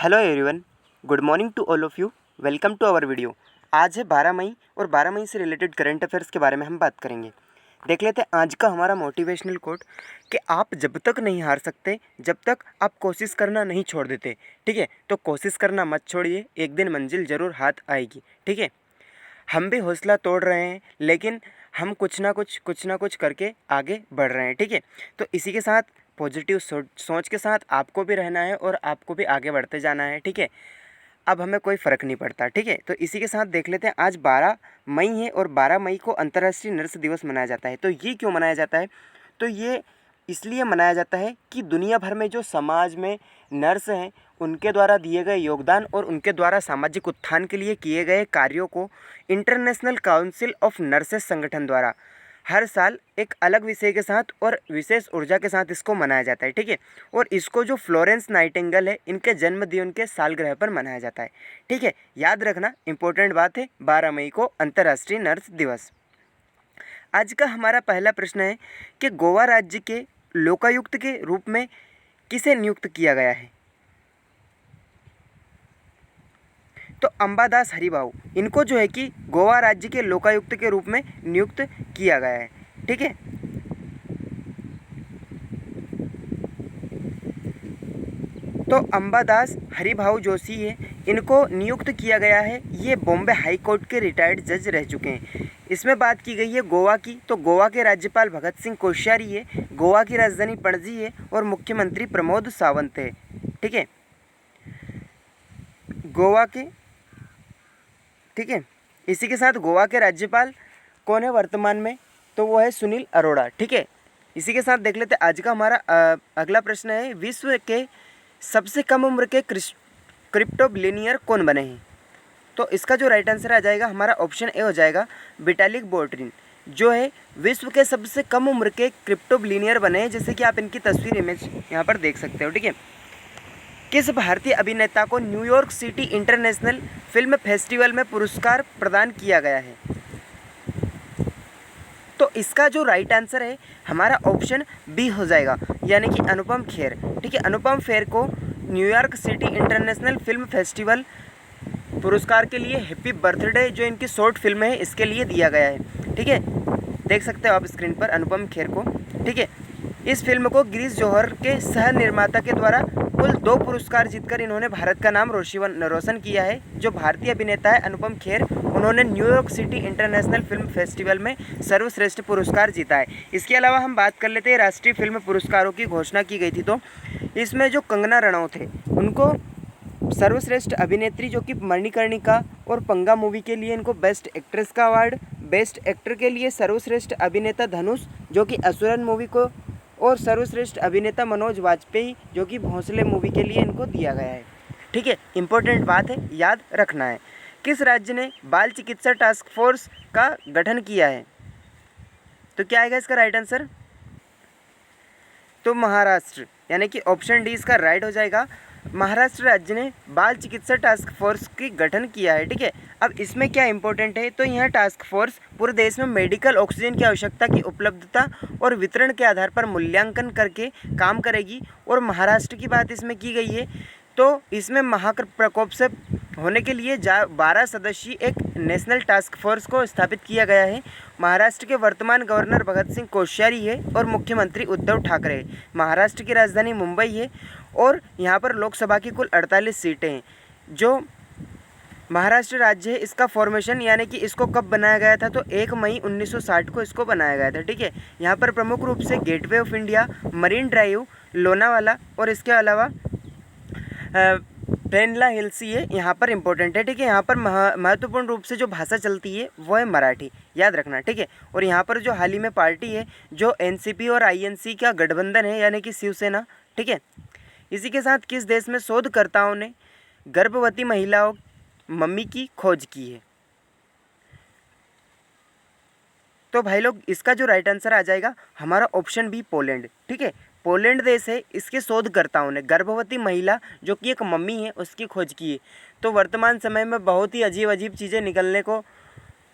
Hello everyone, good morning to all of you. Welcome to our video. आज है 12 मई और 12 मई से रिलेटेड करंट अफेयर्स के बारे में हम बात करेंगे। देख लेते हैं आज का हमारा मोटिवेशनल कोट कि आप जब तक नहीं हार सकते, जब तक आप कोशिश करना नहीं छोड़ देते। ठीक है, तो कोशिश करना मत छोड़िए, एक दिन मंजिल ज़रूर हाथ आएगी। ठीक है, हम भी हौसला तोड़ रहे हैं, लेकिन हम कुछ ना कुछ करके आगे बढ़ रहे हैं। ठीक है, तो इसी के साथ पॉजिटिव सोच के साथ आपको भी रहना है और आपको भी आगे बढ़ते जाना है। ठीक है, अब हमें कोई फ़र्क नहीं पड़ता। ठीक है, तो इसी के साथ देख लेते हैं आज 12 मई है और 12 मई को अंतर्राष्ट्रीय नर्स दिवस मनाया जाता है। तो ये क्यों मनाया जाता है? तो ये इसलिए मनाया जाता है कि दुनिया भर में जो समाज में नर्स हैं, उनके द्वारा दिए गए योगदान और उनके द्वारा सामाजिक उत्थान के लिए किए गए कार्यों को इंटरनेशनल काउंसिल ऑफ नर्सेस संगठन द्वारा हर साल एक अलग विषय के साथ और विशेष ऊर्जा के साथ इसको मनाया जाता है। ठीक है, और इसको जो फ्लोरेंस नाइटिंगेल है, इनके जन्म दिन के सालगिरह पर मनाया जाता है। ठीक है, याद रखना, इंपॉर्टेंट बात है, 12 मई को अंतर्राष्ट्रीय नर्स दिवस। आज का हमारा पहला प्रश्न है कि गोवा राज्य के लोकायुक्त के रूप में किसे नियुक्त किया गया है? तो अंबादास हरिभाऊ, इनको जो है कि गोवा राज्य के लोकायुक्त के रूप में नियुक्त किया गया है। ठीक है, तो अंबादास हरिभाऊ जोशी है, इनको नियुक्त किया गया है। ये बॉम्बे हाई कोर्ट के रिटायर्ड जज रह चुके हैं। इसमें बात की गई है गोवा की, तो गोवा के राज्यपाल भगत सिंह कोश्यारी है, गोवा की राजधानी पणजी है और मुख्यमंत्री प्रमोद सावंत है। ठीक है, गोवा के, ठीक है, इसी के साथ गोवा के राज्यपाल कौन है वर्तमान में? तो वो है सुनील अरोड़ा। ठीक है, इसी के साथ देख लेते हैं आज का हमारा अगला प्रश्न है, विश्व के सबसे कम उम्र के क्रिप्टो बिलियनियर कौन बने हैं? तो इसका जो राइट आंसर आ जाएगा हमारा ऑप्शन ए हो जाएगा, विटालिक बोर्ट्रिन, जो है विश्व के सबसे कम उम्र के क्रिप्टो बिलियनियर बने हैं, जैसे कि आप इनकी तस्वीर इमेज यहाँ पर देख सकते हो। ठीक है, किस भारतीय अभिनेता को New York city international film festival में पुरस्कार प्रदान किया गया है? तो इसका जो राइट आंसर है हमारा ऑप्शन बी हो जाएगा, यानी कि अनुपम खेर। ठीक है, अनुपम खेर को New York city international film festival पुरस्कार के लिए हैप्पी बर्थडे, जो इनकी शॉर्ट फिल्म है, इसके लिए दिया गया है। ठीक है, देख सकते हो आप स्क्रीन पर अनुपम खेर को। ठीक है, इस फिल्म को गिरीश जौहर के सह निर्माता के द्वारा कुल 2 पुरस्कार जीतकर इन्होंने भारत का नाम रोशन किया है। जो भारतीय अभिनेता है अनुपम खेर, उन्होंने New York city international film festival में सर्वश्रेष्ठ पुरस्कार जीता है। इसके अलावा हम बात कर लेते हैं राष्ट्रीय फिल्म पुरस्कारों की घोषणा की गई थी, तो इसमें जो कंगना रनौत थे, उनको सर्वश्रेष्ठ अभिनेत्री जो कि मणिकर्णिका और पंगा मूवी के लिए इनको बेस्ट एक्ट्रेस का अवार्ड, बेस्ट एक्टर के लिए सर्वश्रेष्ठ अभिनेता धनुष जो कि असुरन मूवी को, और सर्वश्रेष्ठ अभिनेता मनोज वाजपेयी जो कि भोंसले मूवी के लिए इनको दिया गया है। ठीक है, इंपॉर्टेंट बात है, याद रखना है। किस राज्य ने बाल चिकित्सा टास्क फोर्स का गठन किया है? तो क्या आएगा इसका राइट आंसर? तो महाराष्ट्र, यानी कि ऑप्शन डी इसका राइट हो जाएगा। महाराष्ट्र राज्य ने बाल चिकित्सा टास्क फोर्स की गठन किया है। ठीक है, अब इसमें क्या इंपॉर्टेंट है, तो यह टास्क फोर्स पूरे देश में मेडिकल ऑक्सीजन की आवश्यकता की उपलब्धता और वितरण के आधार पर मूल्यांकन करके काम करेगी। और महाराष्ट्र की बात इसमें की गई है, तो इसमें महाप्रकोप से होने के लिए 12 सदस्यीय एक नेशनल टास्क फोर्स को स्थापित किया गया है। महाराष्ट्र के वर्तमान गवर्नर भगत सिंह कोश्यारी है और मुख्यमंत्री उद्धव ठाकरे है। महाराष्ट्र की राजधानी मुंबई है और यहाँ पर लोकसभा की कुल 48 सीटें हैं। जो महाराष्ट्र राज्य है, इसका फॉर्मेशन यानी कि इसको कब बनाया गया था, तो 1 मई 1960 को इसको बनाया गया था। ठीक है, यहाँ पर प्रमुख रूप से gateway of India, marine drive, Lonavala और इसके अलावा पेनला हिल्स ये यहाँ पर इम्पोर्टेंट है। ठीक है, यहाँ पर महत्वपूर्ण रूप से जो भाषा चलती है वो है मराठी, याद रखना। ठीक है, और यहाँ पर जो हाल ही में पार्टी है जो एनसीपी और आईएनसी का गठबंधन है, यानी कि शिवसेना। ठीक है, इसी के साथ किस देश में शोधकर्ताओं ने गर्भवती महिलाओं मम्मी की खोज की है? तो भाई लोग, इसका जो राइट आंसर आ जाएगा हमारा ऑप्शन बी, पोलैंड। ठीक है, पोलैंड देश है, इसके शोधकर्ताओं ने गर्भवती महिला जो कि एक मम्मी है उसकी खोज की है। तो वर्तमान समय में बहुत ही अजीब अजीब चीज़ें निकलने को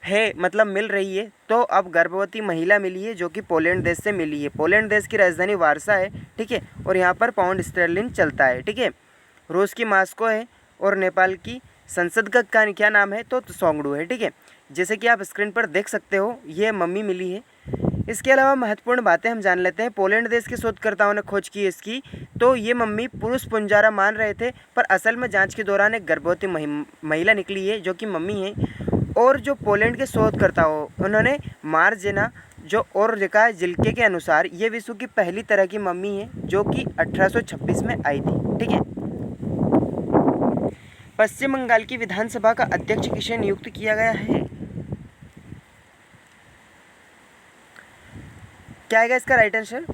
है, मतलब मिल रही है। तो अब गर्भवती महिला मिली है जो कि पोलैंड देश से मिली है। पोलैंड देश की राजधानी वारसा है। ठीक है, और यहाँ पर पाउंड स्टर्लिंग चलता है। ठीक है, रूस की मास्को है और नेपाल की संसद का क्या नाम है, तो सोंगडू है। ठीक है, जैसे कि आप स्क्रीन पर देख सकते हो ये मम्मी मिली है। इसके अलावा महत्वपूर्ण बातें हम जान लेते हैं। पोलैंड देश के शोधकर्ताओं ने खोज की इसकी, तो ये मम्मी पुरुष पुंजारा मान रहे थे, पर असल में जांच के दौरान एक गर्भवती महिला निकली है जो कि मम्मी है। और जो पोलैंड के शोधकर्ताओं उन्होंने मार्जेना जो और रिका जिल्के के अनुसार ये विश्व की पहली तरह की मम्मी है जो कि 1826 में आई थी। ठीक है, पश्चिम बंगाल की विधानसभा का अध्यक्ष किसे नियुक्त किया गया है? क्या आएगा इसका राइट आंसर?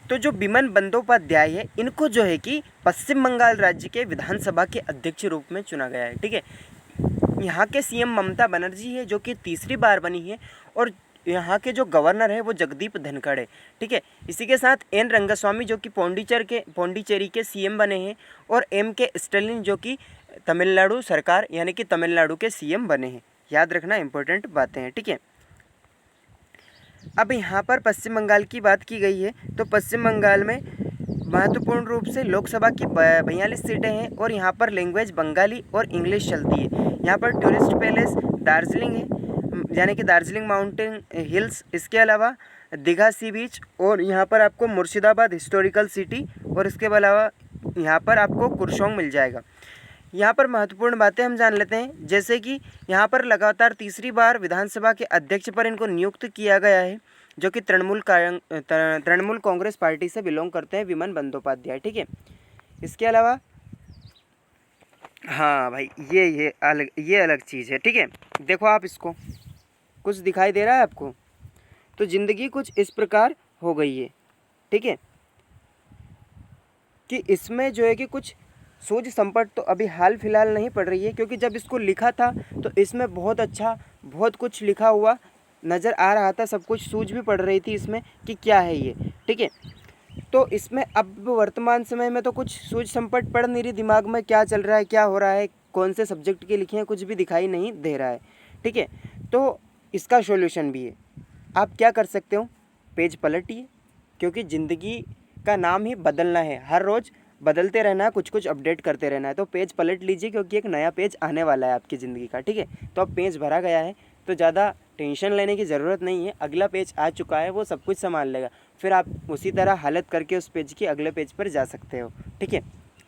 तो जो बिमन बंदोपाध्याय है इनको जो है कि पश्चिम बंगाल राज्य के विधानसभा के अध्यक्ष रूप में चुना गया है। ठीक है, यहाँ के सीएम ममता बनर्जी है जो कि तीसरी बार बनी है, और यहाँ के जो गवर्नर है वो जगदीप धनखड़ है। ठीक है, इसी के साथ एन रंगस्वामी जो कि पौंडीचेरी के सीएम बने हैं, और एम के स्टालिन जो कि तमिलनाडु सरकार यानी कि तमिलनाडु के सीएम बने हैं। याद रखना, इंपॉर्टेंट बातें हैं। ठीक है, अब यहाँ पर पश्चिम बंगाल की बात की गई है, तो पश्चिम बंगाल में महत्वपूर्ण रूप से लोकसभा की 42 सीटें हैं, और यहाँ पर लैंग्वेज बंगाली और इंग्लिश चलती है। यहाँ पर टूरिस्ट पैलेस दार्जिलिंग है, यानी कि दार्जिलिंग माउंटेन हिल्स, इसके अलावा दीघा सी बीच, और यहाँ पर आपको मुर्शिदाबाद हिस्टोरिकल सिटी, और इसके अलावा यहाँ पर आपको कुर्शोंग मिल जाएगा। यहाँ पर महत्वपूर्ण बातें हम जान लेते हैं, जैसे कि यहाँ पर लगातार तीसरी बार विधानसभा के अध्यक्ष पर इनको नियुक्त किया गया है, जो कि तृणमूल कांग्रेस पार्टी से बिलोंग करते हैं, विमन बंदोपाध्याय। ठीक है, इसके अलावा हाँ भाई ये अलग चीज़ है। ठीक है, देखो आप इसको, कुछ दिखाई दे रहा है आपको? तो ज़िंदगी कुछ इस प्रकार हो गई है। ठीक है, कि इसमें जो है कि कुछ सूझ संपट तो अभी हाल फिलहाल नहीं पड़ रही है, क्योंकि जब इसको लिखा था तो इसमें बहुत अच्छा बहुत कुछ लिखा हुआ नज़र आ रहा था, सब कुछ सूझ भी पड़ रही थी इसमें कि क्या है ये। ठीक है, तो इसमें अब वर्तमान समय में तो कुछ सूझ संपट पड़ नहीं रही, दिमाग में क्या चल रहा है, क्या हो रहा है, कौन से सब्जेक्ट के लिखे हैं, कुछ भी दिखाई नहीं दे रहा है। ठीक है, तो इसका सॉल्यूशन भी है। आप क्या कर सकते हो, पेज पलटिए, क्योंकि ज़िंदगी का नाम ही बदलना है, हर रोज़ बदलते रहना है, कुछ कुछ अपडेट करते रहना है। तो पेज पलट लीजिए, क्योंकि एक नया पेज आने वाला है आपकी ज़िंदगी का। ठीक है, तो अब पेज भरा गया है, तो ज़्यादा टेंशन लेने की ज़रूरत नहीं है, अगला पेज आ चुका है, वो सब कुछ संभाल लेगा, फिर आप उसी तरह हालत करके उस पेज की अगले पेज पर जा सकते हो। ठीक है,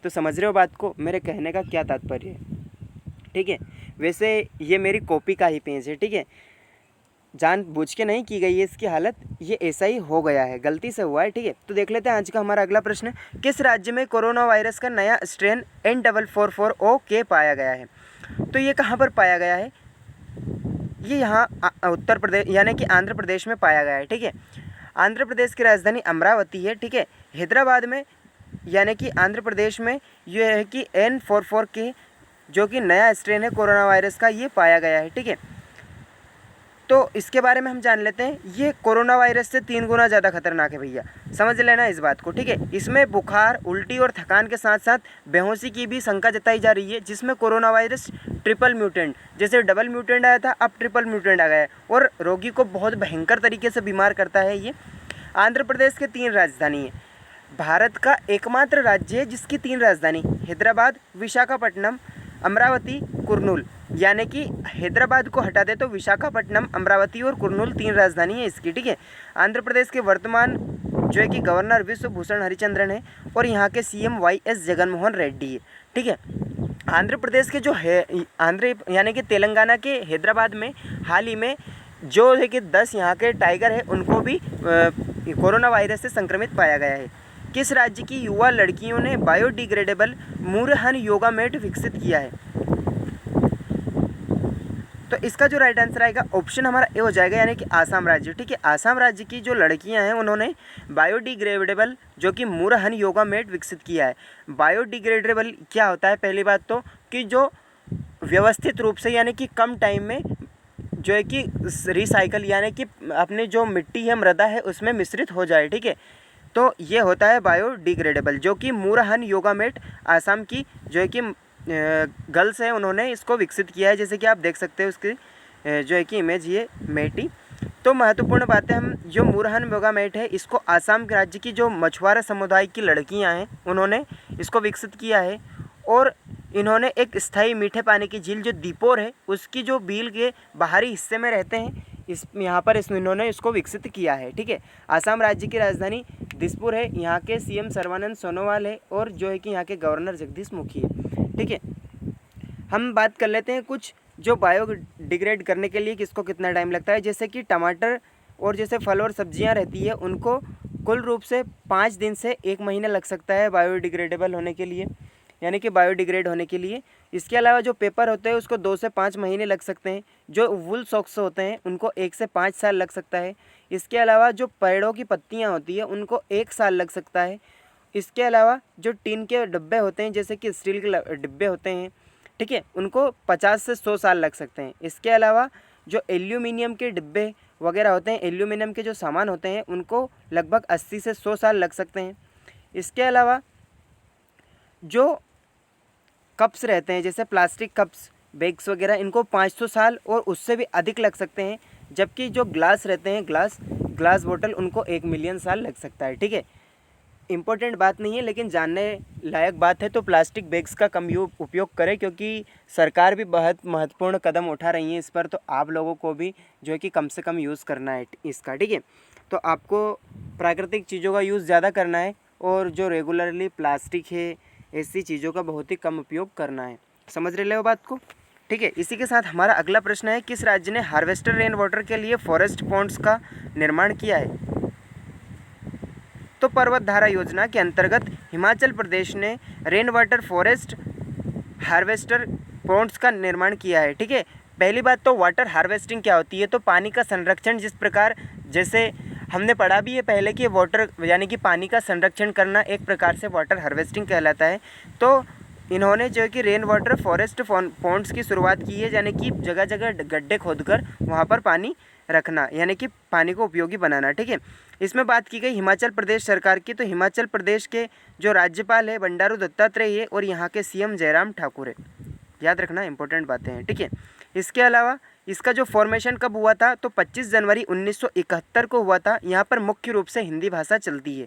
तो समझ रहे हो बात को, मेरे कहने का क्या तात्पर्य है? ठीक है, वैसे ये मेरी कॉपी का ही पेज है। ठीक है, जानबूझ के नहीं की गई है इसकी हालत, ये ऐसा ही हो गया है, गलती से हुआ है। ठीक है, तो देख लेते हैं आज का हमारा अगला प्रश्न। किस राज्य में कोरोना वायरस का नया स्ट्रेन N444O पाया गया है? तो ये कहाँ पर पाया गया है? ये यहाँ उत्तर प्रदेश यानी कि आंध्र प्रदेश में पाया गया है। ठीक है, आंध्र प्रदेश की राजधानी अमरावती है। ठीक है, हैदराबाद में यानी कि आंध्र प्रदेश में ये है कि N44 के जो कि नया स्ट्रेन है कोरोना वायरस का, ये पाया गया है। ठीक है, तो इसके बारे में हम जान लेते हैं। ये कोरोना वायरस से 3 गुना ज़्यादा खतरनाक है भैया, समझ लेना इस बात को। ठीक है, इसमें बुखार, उल्टी और थकान के साथ साथ बेहोशी की भी शंका जताई जा रही है, जिसमें कोरोना वायरस ट्रिपल म्यूटेंट, जैसे डबल म्यूटेंट आया था अब ट्रिपल म्यूटेंट आ गया है, और रोगी को बहुत भयंकर तरीके से बीमार करता है ये। आंध्र प्रदेश के 3 राजधानी है, भारत का एकमात्र राज्य है जिसकी 3 राजधानी, हैदराबाद, विशाखापट्टनम, अमरावती, कुर्नूल, यानी कि हैदराबाद को हटा दे तो विशाखापट्टनम, अमरावती और कुर्नूल 3 राजधानी है इसकी। ठीक है, आंध्र प्रदेश के वर्तमान जो है कि गवर्नर विश्वभूषण हरिचंद्रन है, और यहाँ के सीएम YS जगनमोहन रेड्डी है। ठीक है, आंध्र प्रदेश के जो है यानी कि तेलंगाना के हैदराबाद में हाल ही में जो है कि 10 यहाँ के टाइगर है उनको भी कोरोना वायरस से संक्रमित पाया गया है। किस राज्य की युवा लड़कियों ने बायोडिग्रेडेबल मुरहन योगा मैट विकसित किया है? तो इसका जो राइट आंसर आएगा ऑप्शन हमारा ए हो जाएगा, यानी कि आसाम राज्य। ठीक है, आसाम राज्य की जो लड़कियां हैं उन्होंने बायोडिग्रेडेबल जो कि मुरहन योगा मैट विकसित किया है। बायोडिग्रेडेबल क्या होता है? पहली बात तो कि जो व्यवस्थित रूप से यानी कि कम टाइम में जो है कि रिसाइकल यानी कि अपने जो मिट्टी है, मृदा है, उसमें मिश्रित हो जाए। ठीक है, तो ये होता है बायोडिग्रेडेबल, जो कि मुरहन योगा मैट आसाम की जो है कि गर्ल्स है उन्होंने इसको विकसित किया है, जैसे कि आप देख सकते हैं उसकी जो है कि इमेज ये मेटी। तो महत्वपूर्ण बातें हम जो मुरहन मोगामेट है इसको आसाम राज्य की जो मछुआरा समुदाय की लड़कियां हैं उन्होंने इसको विकसित किया है। और इन्होंने एक स्थायी मीठे पानी की झील जो दीपोर है उसकी जो बिल के बाहरी हिस्से में रहते हैं इस यहाँ पर इन्होंने इसको विकसित किया है। ठीक है, आसाम राज्य की राजधानी दिसपुर है, यहाँ के सीएम सर्बानंद सोनोवाल है और जो है कि यहाँ के गवर्नर जगदीश मुखी है। ठीक है, हम बात कर लेते हैं कुछ जो बायोडिग्रेड करने के लिए किसको कितना टाइम लगता है। जैसे कि टमाटर और जैसे फल और सब्जियां रहती है उनको कुल रूप से 5 दिन से 1 महीना लग सकता है बायोडिग्रेडेबल होने के लिए, यानी कि बायोडिग्रेड होने के लिए। इसके अलावा जो पेपर होते हैं उसको 2 से 5 महीने लग सकते हैं। जो वूल सॉक्स होते हैं उनको 1 से 5 साल लग सकता है। इसके अलावा जो पेड़ों की पत्तियाँ होती है उनको 1 साल लग सकता है। इसके अलावा जो टीन के डिब्बे होते हैं जैसे कि स्टील के डिब्बे होते हैं, ठीक है, उनको 50 से 100 साल लग सकते हैं। इसके अलावा जो एल्यूमिनियम के डिब्बे वगैरह होते हैं, एल्यूमिनियम के जो सामान होते हैं उनको लगभग 80 से 100 साल लग सकते हैं। इसके अलावा जो कप्स रहते हैं जैसे प्लास्टिक कप्स बैग्स वगैरह इनको 500 साल और उससे भी अधिक लग सकते हैं। जबकि जो ग्लास रहते हैं ग्लास बोतल उनको 1 मिलियन साल लग सकता है। ठीक है, इम्पोर्टेंट बात नहीं है लेकिन जानने लायक बात है। तो प्लास्टिक बैग्स का कम उपयोग करें क्योंकि सरकार भी बहुत महत्वपूर्ण कदम उठा रही है इस पर, तो आप लोगों को भी जो है कि कम से कम यूज़ करना है इसका। ठीक है, तो आपको प्राकृतिक चीज़ों का यूज़ ज़्यादा करना है और जो रेगुलरली प्लास्टिक है ऐसी चीज़ों का बहुत ही कम उपयोग करना है। समझ रहे हो बात को? ठीक है, इसी के साथ हमारा अगला प्रश्न है, किस राज्य ने हार्वेस्टर रेन वाटर के लिए फॉरेस्ट पॉन्ड्स का निर्माण किया है? तो पर्वत धारा योजना के अंतर्गत हिमाचल प्रदेश ने rain water forest harvester ponds का निर्माण किया है। ठीक है, पहली बात तो वाटर हार्वेस्टिंग क्या होती है? तो पानी का संरक्षण, जिस प्रकार जैसे हमने पढ़ा भी है पहले कि वाटर यानी कि पानी का संरक्षण करना एक प्रकार से वाटर हार्वेस्टिंग कहलाता है। तो इन्होंने जो है कि रेन वाटर फॉरेस्ट पॉन्ड्स की शुरुआत की है, यानी कि जगह जगह गड्ढे खोदकर वहाँ पर पानी रखना, यानी कि पानी को उपयोगी बनाना। ठीक है, इसमें बात की गई हिमाचल प्रदेश सरकार की, तो हिमाचल प्रदेश के जो राज्यपाल है बंडारू दत्तात्रेय है और यहाँ के सीएम जयराम ठाकुर है। याद रखना, इंपॉर्टेंट बातें हैं। ठीक है, इसके अलावा इसका जो फॉर्मेशन कब हुआ था? तो 25 जनवरी 1971 को हुआ था। यहाँ पर मुख्य रूप से हिंदी भाषा चलती है।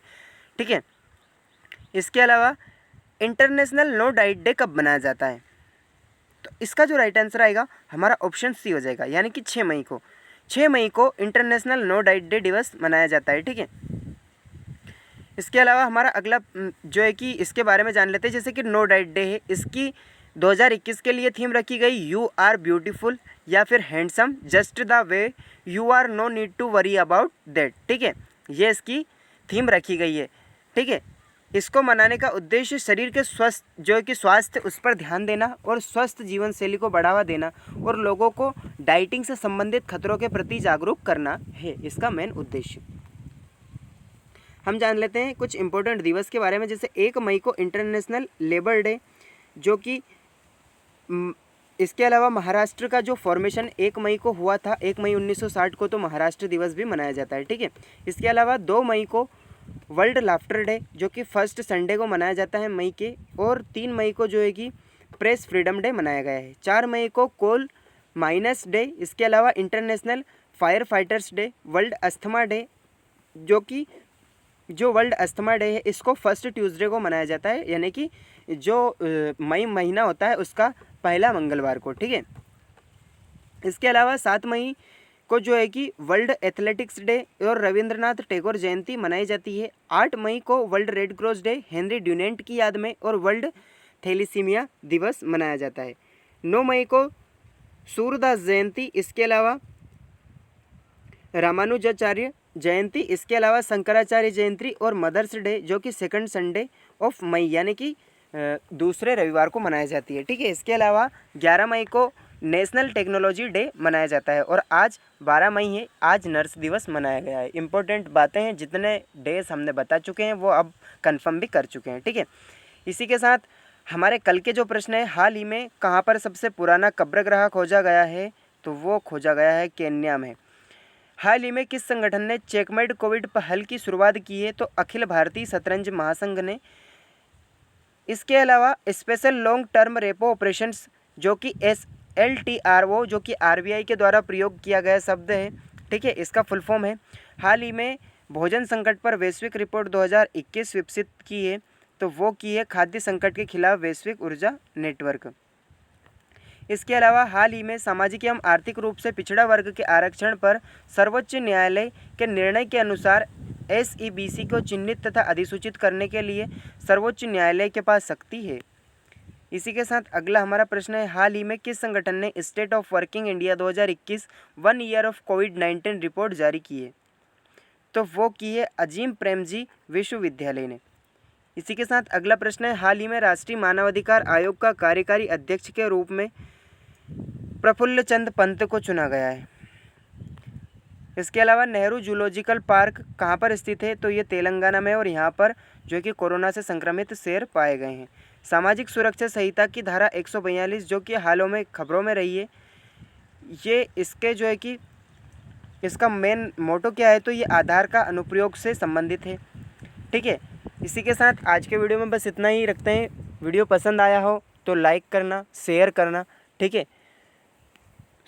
ठीक है, इसके अलावा इंटरनेशनल नो डाइट डे कब मनाया जाता है? तो इसका जो राइट आंसर आएगा हमारा ऑप्शन सी हो जाएगा, यानी कि 6 मई को। 6 मई को इंटरनेशनल नो डाइट डे दिवस मनाया जाता है। ठीक है, इसके अलावा हमारा अगला जो है कि इसके बारे में जान लेते हैं। जैसे कि नो डाइट डे है, इसकी 2021 के लिए थीम रखी गई यू आर ब्यूटीफुल या फिर handsome just the way you are, no need to worry about that. ठीक है, ये इसकी थीम रखी गई है। ठीक है, इसको मनाने का उद्देश्य शरीर के स्वस्थ जो है कि स्वास्थ्य उस पर ध्यान देना और स्वस्थ जीवन शैली को बढ़ावा देना और लोगों को डाइटिंग से संबंधित खतरों के प्रति जागरूक करना है इसका मेन उद्देश्य। हम जान लेते हैं कुछ इंपॉर्टेंट दिवस के बारे में। जैसे 1 मई को इंटरनेशनल लेबर डे, जो कि इसके अलावा महाराष्ट्र का जो फॉर्मेशन 1 मई को हुआ था, 1 मई 1960 को, तो महाराष्ट्र दिवस भी मनाया जाता है। ठीक है, इसके अलावा 2 मई को वर्ल्ड लाफ्टर डे, जो कि फर्स्ट संडे को मनाया जाता है मई के, और 3 मई को जो है कि प्रेस फ्रीडम डे मनाया गया है। 4 मई को कोल माइनस डे, इसके अलावा international fire fighters day, world asthma day, जो वर्ल्ड अस्थमा डे है इसको फर्स्ट ट्यूसडे को मनाया जाता है, यानी कि जो मई महीना होता है उसका पहला मंगलवार को। ठीक है, इसके अलावा 7 मई को जो है कि वर्ल्ड एथलेटिक्स डे और रविंद्रनाथ टैगोर जयंती मनाई जाती है। 8 मई को world red cross day Henry Dunant की याद में और वर्ल्ड थैलीसीमिया दिवस मनाया जाता है। 9 मई को सूरदास जयंती, इसके अलावा रामानुजाचार्य जयंती, इसके अलावा शंकराचार्य जयंती और मदर्स डे, जो कि सेकंड संडे ऑफ मई यानी कि दूसरे रविवार को मनाई जाती है। ठीक है, इसके अलावा 11 मई को नेशनल टेक्नोलॉजी डे मनाया जाता है और आज 12 मई है, आज नर्स दिवस मनाया गया है। इंपॉर्टेंट बातें हैं, जितने डेज हमने बता चुके हैं वो अब कंफर्म भी कर चुके हैं। ठीक है, इसी के साथ हमारे कल के जो प्रश्न है, हाल ही में कहाँ पर सबसे पुराना कब्रगृह खोजा गया है? तो वो खोजा गया है केन्या में। हाल ही में किस संगठन ने चेकमेट कोविड पहल की शुरुआत की है? तो अखिल भारतीय शतरंज महासंघ ने। इसके अलावा special long term repo operations, जो कि SLTRO, जो कि RBI के द्वारा प्रयोग किया गया शब्द है, ठीक है, इसका फुल फॉर्म है। हाल ही में भोजन संकट पर वैश्विक रिपोर्ट 2021 विकसित की है, तो वो की है खाद्य संकट के खिलाफ वैश्विक ऊर्जा नेटवर्क। इसके अलावा हाल ही में सामाजिक एवं आर्थिक रूप से पिछड़ा वर्ग के आरक्षण पर सर्वोच्च न्यायालय के निर्णय के अनुसार SEBC को चिन्हित तथा अधिसूचित करने के लिए सर्वोच्च न्यायालय के पास शक्ति है। इसी के साथ अगला हमारा प्रश्न है, हाल ही में किस संगठन ने state of working India 2021 1 year of covid report जारी की है? तो वो की है अजीम प्रेमजी विश्वविद्यालय ने। इसी के साथ अगला प्रश्न है, हाल ही में राष्ट्रीय मानवाधिकार आयोग का कार्यकारी अध्यक्ष के रूप में प्रफुल्ल चंद पंत को चुना गया है। इसके अलावा नेहरू जूलॉजिकल पार्क कहाँ पर स्थित है? तो ये तेलंगाना में, और यहाँ पर जो कि कोरोना से संक्रमित शेर पाए गए हैं। सामाजिक सुरक्षा संहिता की धारा 142 जो कि हालों में खबरों में रही है, ये इसके जो है कि इसका मेन मोटो क्या है? तो ये आधार का अनुप्रयोग से संबंधित है। ठीक है, इसी के साथ आज के वीडियो में बस इतना ही रखते हैं। वीडियो पसंद आया हो तो लाइक करना, शेयर करना। ठीक है,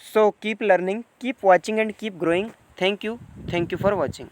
so keep learning, keep watching and keep growing. Thank you for watching.